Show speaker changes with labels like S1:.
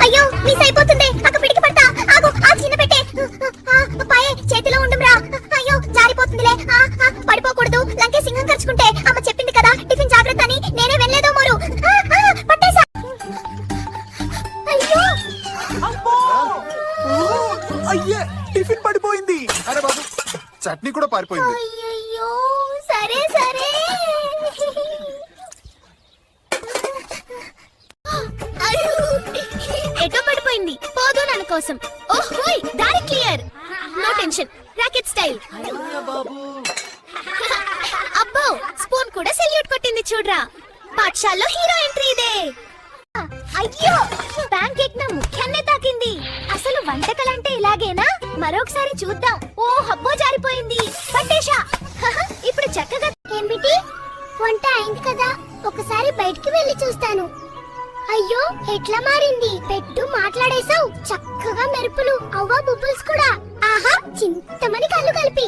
S1: అయ్యో మిస్ అయిపోతుంది. అక్క పిడికి పడతా. ఆగు, ఆ చిన్న పెట్టే. పాయే చేతిలో ఉండురా. అయ్యో జారిపోతుందిలే. పడిపోకూడదు. లంకే సింహం ఖర్చుకుంటే అమ్మ చెప్పింది కదా టిఫిన్ జాగ్రత్త అని. నేనే వెళ్ళలేదో మోరు. పట్టేసా. అయ్యో
S2: అయ్యే టిఫిన్ పడిపోయింది.
S3: అరే బాబు చట్నీ కూడా పారిపోయింది.
S1: అయ్యో సరే సరే. ఎటో పడిపోయింది. పోదు నన్న కోసం. ఓహోయ్ దారి clear. No tension. Rocket style. అబ్బో స్పూన్ కూడా సెల్యూట్ కొట్టింది చూడ్రా. పాఠశాలలో హీరో ఎంట్రీ ఇదే. అయ్యో ప్యాన్ కేక్ నా ముఖ్యాన్నే తాకింది. అసలు వంటకాలంటే ఇలాగేనా? మరొకసారి చూద్దాం. ఓ హబ్బో జారిపోయింది. పట్టేశా. ఇప్పుడు చక్కగా ఏమిటి వంట అయింది కదా, ఒకసారి బయటికి వెళ్ళి చూస్తాను. అయ్యో ఎట్లా మారింది. పెట్టు మాట్లాడేశావు. చక్కగా మెరుపులు, అవ్వా బుబ్బుల్స్ కూడా. ఆహా చింతమని కళ్ళు కలిపి.